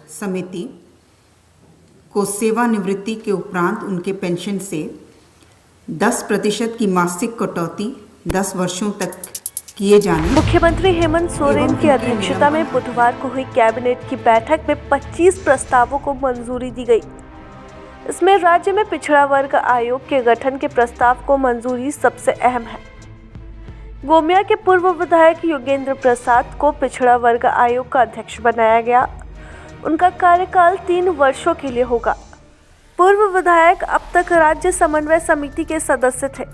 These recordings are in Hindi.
समिति को सेवानिवृत्ति के उपरांत उनके पेंशन से 10% की मासिक कटौती 10 वर्षों तक किए जाने। मुख्यमंत्री हेमंत सोरेन की अध्यक्षता में बुधवार को हुई कैबिनेट की बैठक में 25 प्रस्तावों को मंजूरी दी गई। इसमें राज्य में पिछड़ा वर्ग आयोग के गठन के प्रस्ताव को मंजूरी सबसे अहम है। गोमिया के पूर्व विधायक योगेंद्र प्रसाद को पिछड़ा वर्ग आयोग का अध्यक्ष बनाया गया। उनका कार्यकाल 3 वर्षों के लिए होगा। पूर्व विधायक अब तक राज्य समन्वय समिति के सदस्य थे,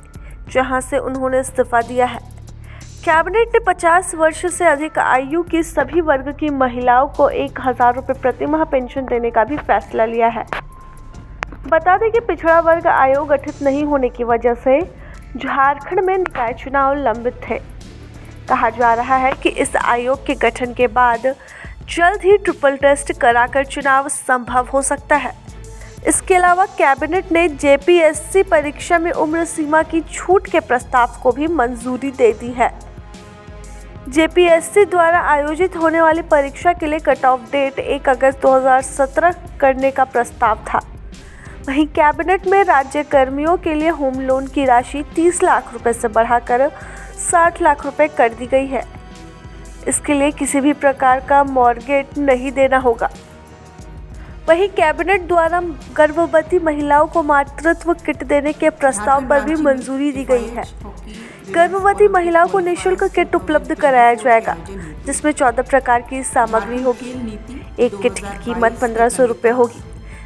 जहां से उन्होंने इस्तीफा दिया है। कैबिनेट ने 50 वर्ष से अधिक आयु की सभी वर्ग की महिलाओं को 1000 रुपये प्रति माह पेंशन देने का भी फैसला लिया है। बता दें कि पिछड़ा वर्ग आयोग गठित नहीं होने की वजह से झारखंड में निकाय चुनाव लंबित थे। कहा जा रहा है कि इस आयोग के गठन के बाद जल्द ही ट्रिपल टेस्ट कराकर चुनाव संभव हो सकता है। इसके अलावा कैबिनेट ने जेपीएससी परीक्षा में उम्र सीमा की छूट के प्रस्ताव को भी मंजूरी दे दी है। जेपीएससी द्वारा आयोजित होने वाली परीक्षा के लिए कट ऑफ डेट 1 अगस्त 2017 करने का प्रस्ताव था। वहीं कैबिनेट में राज्य कर्मियों के लिए होम लोन की राशि 30 लाख रुपए से बढ़ाकर 60 लाख रुपए कर दी गई है। इसके लिए किसी भी प्रकार का मॉर्गेज नहीं देना होगा। वहीं कैबिनेट द्वारा गर्भवती महिलाओं को मातृत्व किट देने के प्रस्ताव पर भी मंजूरी दी गई है। गर्भवती महिलाओं को निःशुल्क किट उपलब्ध कराया जाएगा, जिसमें 14 प्रकार की सामग्री होगी। एक किट की कीमत 1500 रुपये होगी।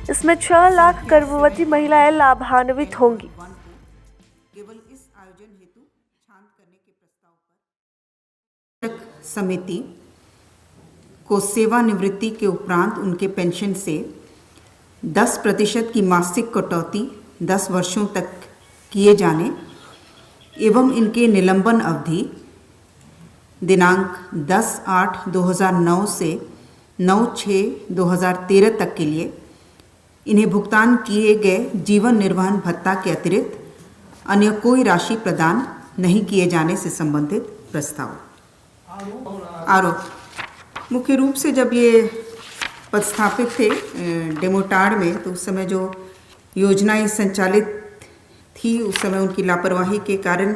इसमें 6 लाख गर्भवती महिलाएं लाभान्वित होंगी। केवल इस आयोजन हेतु शांत करने के प्रस्ताव पर समिति को सेवानिवृत्ति के उपरांत उनके पेंशन से 10% की मासिक कटौती 10 वर्षों तक किए जाने एवं इनके निलंबन अवधि दिनांक 10/8/2009 से 9/6/2013 तक के लिए इन्हें भुगतान किए गए जीवन निर्वाह भत्ता के अतिरिक्त अन्य कोई राशि प्रदान नहीं किए जाने से संबंधित प्रस्ताव। आरोप मुख्य रूप से जब ये पदस्थापित थे डेमोटाड़ में, तो उस समय जो योजनाएं संचालित थी, उस समय उनकी लापरवाही के कारण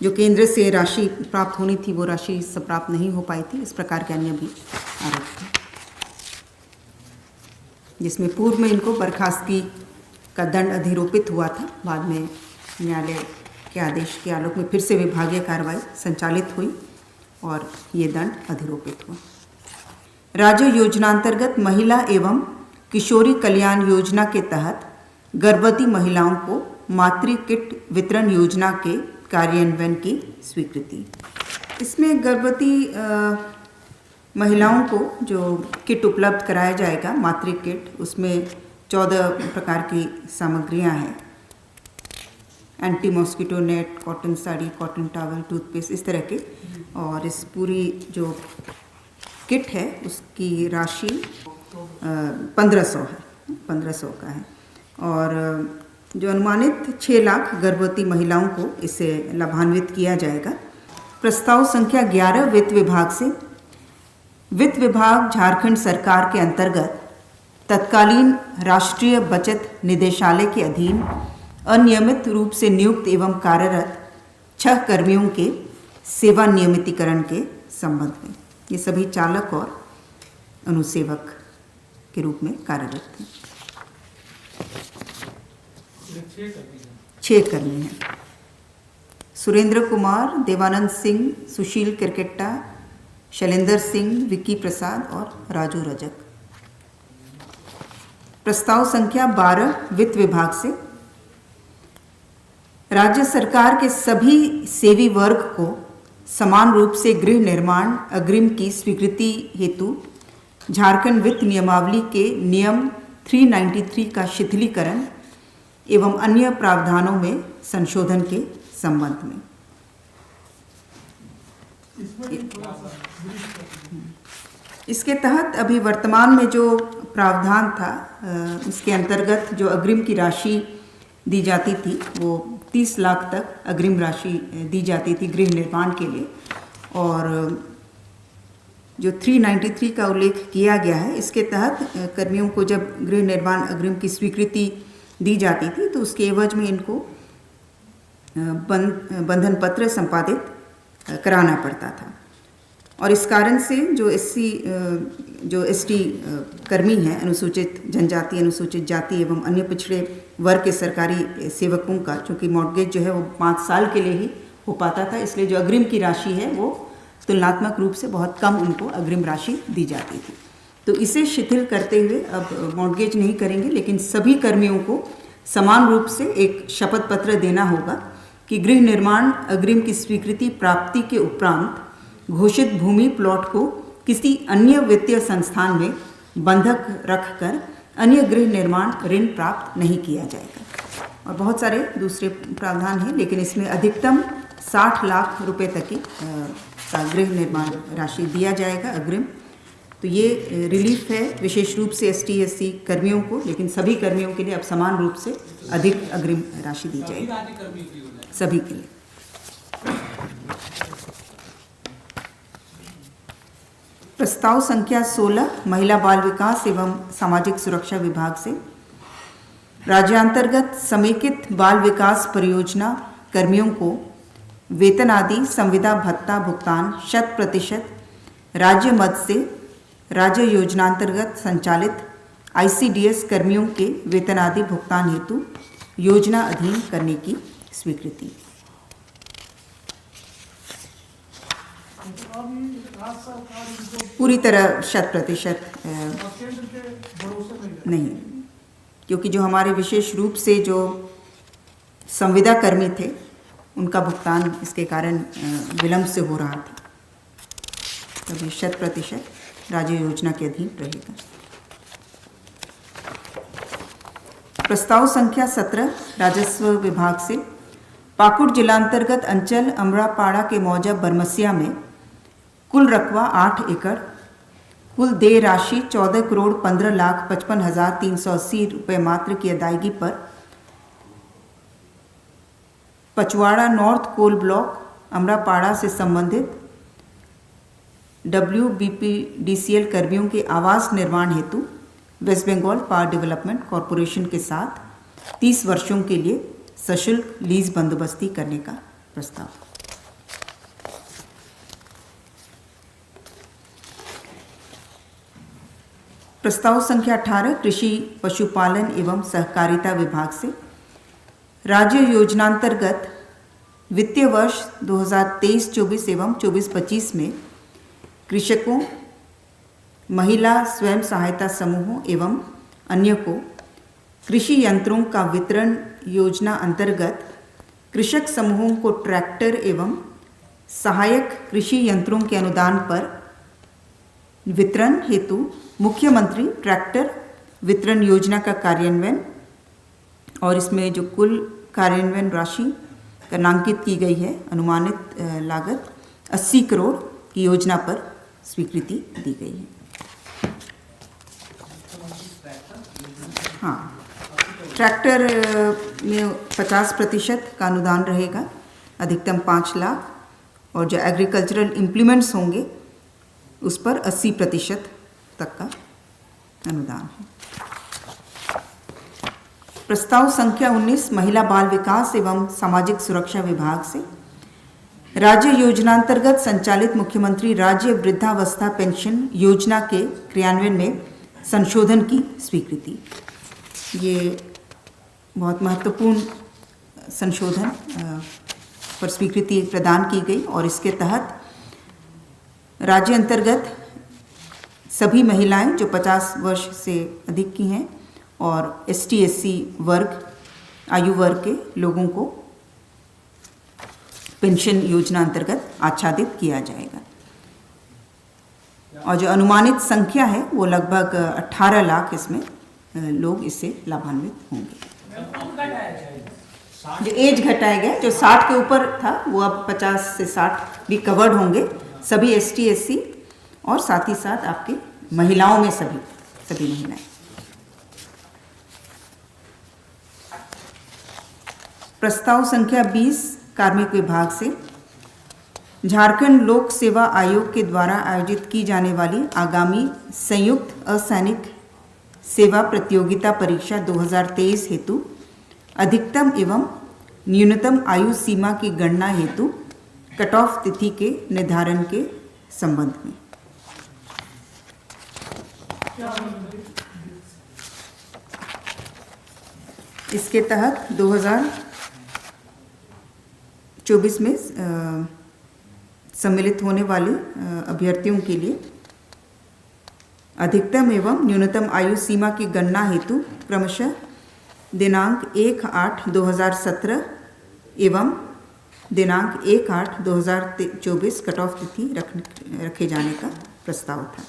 जो केंद्र से राशि प्राप्त होनी थी वो राशि प्राप्त नहीं हो पाई थी। इस प्रकार के अन्य भी आरोप थे, जिसमें पूर्व में इनको बर्खास्तगी का दंड अधिरोपित हुआ था। बाद में न्यायालय के आदेश के आलोक में फिर से विभागीय कार्रवाई संचालित हुई और ये दंड अधिरोपित हुआ। राज्य योजनांतर्गत महिला एवं किशोरी कल्याण योजना के तहत गर्भवती महिलाओं को मातृ किट वितरण योजना के कार्यान्वयन की स्वीकृति। इसमें गर्भवती महिलाओं को जो किट उपलब्ध कराया जाएगा, मातृ किट, उसमें 14 प्रकार की सामग्रियां हैं। Anti mosquito net, cotton sari, cotton towel, toothpaste, इस तरह के। और इस पूरी जो किट है उसकी राशि 1500 है, 1500 का है। और जो अनुमानित 6 लाख गर्भवती महिलाओं को इससे लाभान्वित किया जाएगा। प्रस्ताव संख्या 11 वित्त विभाग से। वित्त विभाग झारखंड सरकार के अंतर्गत तत्कालीन राष्ट्रीय बचत निदेशालय के अधीन अनियमित रूप से नियुक्त एवं कार्यरत 6 कर्मियों के सेवा नियमितीकरण के संबंध में। ये सभी चालक और अनुसेवक के रूप में कार्यरत थे। 6 कर्मी हैं। सुरेंद्र कुमार, देवानंद सिंह, सुशील किरकेट्टा, शैलेंद्र सिंह, विक्की प्रसाद और राजू रजक। प्रस्ताव संख्या 12 वित्त विभाग से। राज्य सरकार के सभी सेवी वर्ग को समान रूप से गृह निर्माण अग्रिम की स्वीकृति हेतु झारखंड वित्त नियमावली के नियम 393 का शिथिलीकरण एवं अन्य प्रावधानों में संशोधन के संबंध में। इसके तहत अभी वर्तमान में जो प्रावधान था, इसके अंतर्गत जो अग्रिम की राशि दी जाती थी वो 30 लाख तक अग्रिम राशि दी जाती थी गृह निर्माण के लिए। और जो 393 का उल्लेख किया गया है, इसके तहत कर्मियों को जब गृह निर्माण अग्रिम की स्वीकृति दी जाती थी तो उसके एवज में इनको बंधन पत्र संपादित कराना पड़ता था। और इस कारण से जो एसटी कर्मी हैं, अनुसूचित जनजाति, अनुसूचित जाति एवं अन्य पिछड़े वर्ग के सरकारी सेवकों का, चूँकि मॉर्गेज जो है वो 5 साल के लिए ही हो पाता था, इसलिए जो अग्रिम की राशि है वो तुलनात्मक रूप से बहुत कम उनको अग्रिम राशि दी जाती थी। तो इसे शिथिल करते हुए अब मॉर्गेज नहीं करेंगे, लेकिन सभी कर्मियों को समान रूप से एक शपथ पत्र देना होगा कि गृह निर्माण अग्रिम की स्वीकृति प्राप्ति के उपरांत घोषित भूमि प्लॉट को किसी अन्य वित्तीय संस्थान में बंधक रखकर अन्य गृह निर्माण ऋण प्राप्त नहीं किया जाएगा। और बहुत सारे दूसरे प्रावधान हैं, लेकिन इसमें अधिकतम 60 लाख रुपए तक की का गृह निर्माण राशि दिया जाएगा अग्रिम। तो ये रिलीफ है विशेष रूप से ST/SC कर्मियों को, लेकिन सभी कर्मियों के लिए अब समान रूप से अधिक अग्रिम राशि दी जाएगी सभी के लिए। प्रस्ताव संख्या 16 महिला बाल विकास एवं सामाजिक सुरक्षा विभाग से राज्यांतर्गत समेकित बाल विकास परियोजना कर्मियों को वेतन आदि संविदा भत्ता भुगतान 100% राज्य मद से राज्य योजनांतर्गत संचालित ICDS कर्मियों के वेतन आदि भुगतान हेतु योजना अधीन करने की स्वीकृति। पूरी तरह 100% नहीं, क्योंकि जो हमारे विशेष रूप से जो संविदा कर्मी थे उनका भुगतान इसके कारण विलंब से हो रहा था, तभी 100% राज्य योजना के अधीन रहेगा। प्रस्ताव संख्या 17 राजस्व विभाग से पाकुड़ जिलांतर्गत अंचल अमरापाड़ा के मौजा बरमसिया में कुल रकबा 8 एकड़, कुल देय राशि 14,15,55,380 रुपये मात्र की अदायगी पर Pachwara north coal block Amrapara से संबंधित WBPDCL कर्मियों के आवास निर्माण हेतु West Bengal Power Development Corporation के साथ 30 वर्षों के लिए सशुल्क लीज बंदोबस्ती करने का प्रस्ताव। प्रस्ताव संख्या 18 कृषि पशुपालन एवं सहकारिता विभाग से राज्य योजनांतर्गत वित्तीय वर्ष 2023-24 एवं 24-25 में कृषकों, महिला स्वयं सहायता समूहों एवं अन्य को कृषि यंत्रों का वितरण योजना अंतर्गत कृषक समूहों को ट्रैक्टर एवं सहायक कृषि यंत्रों के अनुदान पर वितरण हेतु मुख्यमंत्री ट्रैक्टर वितरण योजना का कार्यान्वयन, और इसमें जो कुल कार्यान्वयन राशि नामांकित की गई है, अनुमानित लागत 80 करोड़ की योजना पर स्वीकृति दी गई है। हाँ, ट्रैक्टर में 50% का अनुदान रहेगा, अधिकतम 5 लाख, और जो एग्रीकल्चरल इम्प्लीमेंट्स होंगे उस पर 80% तक का अनुदान है। प्रस्ताव संख्या 19 महिला बाल विकास एवं सामाजिक सुरक्षा विभाग से राज्य योजनांतर्गत संचालित मुख्यमंत्री राज्य वृद्धावस्था पेंशन योजना के क्रियान्वयन में संशोधन की स्वीकृति। ये बहुत महत्वपूर्ण संशोधन पर स्वीकृति प्रदान की गई, और इसके तहत राज्य अंतर्गत सभी महिलाएं जो 50 वर्ष से अधिक की हैं और ST/SC वर्ग आयु वर्ग के लोगों को पेंशन योजना अंतर्गत आच्छादित किया जाएगा, और जो अनुमानित संख्या है वो लगभग 18 लाख इसमें लोग इससे लाभान्वित होंगे। जो एज घटाया गया, जो 60 के ऊपर था वो अब 50 से 60 भी कवर्ड होंगे, सभी ST/SC और साथ ही साथ आपके महिलाओं में सभी महिलाएं। प्रस्ताव संख्या 20 कार्मिक विभाग से झारखंड लोक सेवा आयोग के द्वारा आयोजित की जाने वाली आगामी संयुक्त असैनिक सेवा प्रतियोगिता परीक्षा 2023 हेतु अधिकतम एवं न्यूनतम आयु सीमा की गणना हेतु कट ऑफ तिथि के निर्धारण के संबंध में इसके तहत 2024 में सम्मिलित होने वाले अभ्यर्थियों के लिए अधिकतम एवं न्यूनतम आयु सीमा की गणना हेतु क्रमशः दिनांक 1/8/2017 एवं दिनांक 1/8/2024 कट ऑफ तिथि रखे जाने का प्रस्ताव था।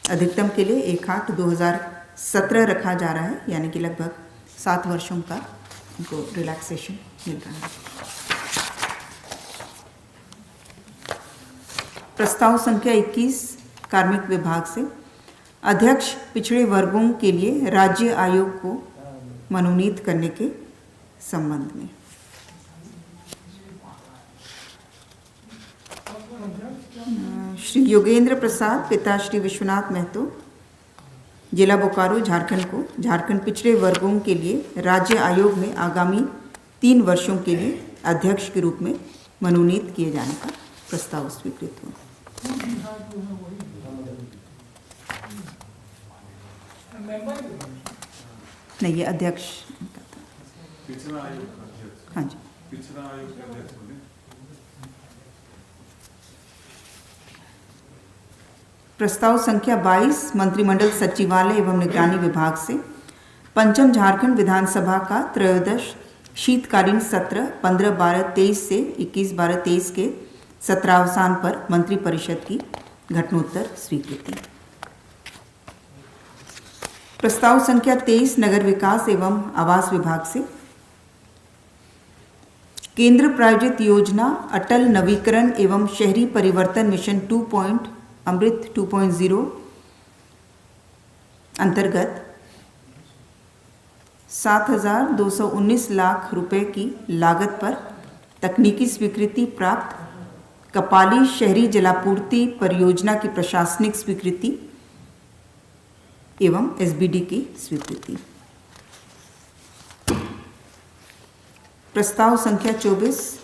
अधिकतम के लिए 1/8/2017 रखा जा रहा है, यानी कि लगभग 7 वर्षों का उनको रिलैक्सेशन मिल रहा है। प्रस्ताव संख्या 21 कार्मिक विभाग से अध्यक्ष पिछड़े वर्गों के लिए राज्य आयोग को मनोनीत करने के संबंध में। श्री योगेंद्र प्रसाद पिता श्री विश्वनाथ महतो जिला बोकारो झारखंड को झारखंड पिछड़े वर्गों के लिए राज्य आयोग में आगामी 3 वर्षों के लिए अध्यक्ष के रूप में मनोनीत किए जाने का प्रस्ताव स्वीकृत हुआ। नहीं, ये अध्यक्ष का था। पिछड़ा आयोग का अध्यक्ष। हाँ जी, पिछड़ा आयोग के अध्यक्ष बने। प्रस्ताव संख्या 22 मंत्रिमंडल सचिवालय एवं निगरानी विभाग से पंचम झारखंड विधानसभा का त्रयोदश शीतकालीन सत्र 15/12/23 से 21/12/23 के सत्रावसान पर मंत्रिपरिषद की घटनोत्तर स्वीकृति। प्रस्ताव संख्या 23 नगर विकास एवं आवास विभाग से केंद्र प्रायोजित योजना अटल नवीकरण एवं शहरी परिवर्तन मिशन अमृत 2.0 अंतर्गत 7,219 लाख रुपए की लागत पर तकनीकी स्वीकृति प्राप्त कपाली शहरी जलापूर्ति परियोजना की प्रशासनिक स्वीकृति एवं एसबीडी की स्वीकृति। प्रस्ताव संख्या 24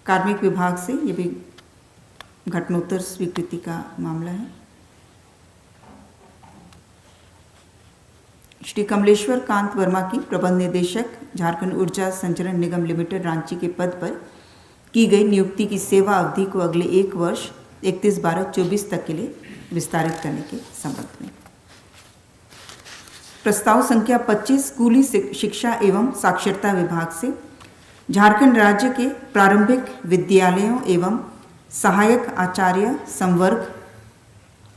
कार्मिक विभाग से, ये भी घटनोत्तर स्वीकृति का मामला है। श्री कमलेश्वर कांत वर्मा की प्रबंध निदेशक झारखंड ऊर्जा संचरण निगम लिमिटेड रांची के पद पर की गई नियुक्ति की सेवा अवधि को अगले 1 वर्ष 31/12/24 तक के लिए विस्तारित करने के संबंध में। प्रस्ताव संख्या 25 स्कूली शिक्षा एवं साक्षरता विभाग से झारखंड राज्य के प्रारंभिक विद्यालयों एवं सहायक आचार्य संवर्ग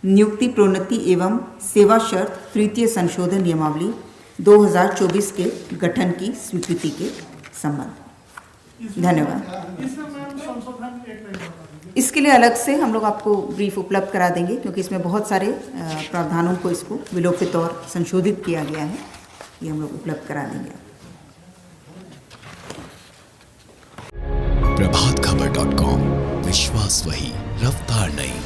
नियुक्ति प्रोन्नति एवं सेवा शर्त तृतीय संशोधन नियमावली 2024 के गठन की स्वीकृति के संबंध। धन्यवाद। इसके लिए अलग से हम लोग आपको ब्रीफ उपलब्ध करा देंगे, क्योंकि इसमें बहुत सारे प्रावधानों को इसको विलोपित और संशोधित किया गया है। ये हम लोग उपलब्ध करा देंगे। प्रभातखबर.com, विश्वास वही, रफ्तार नहीं।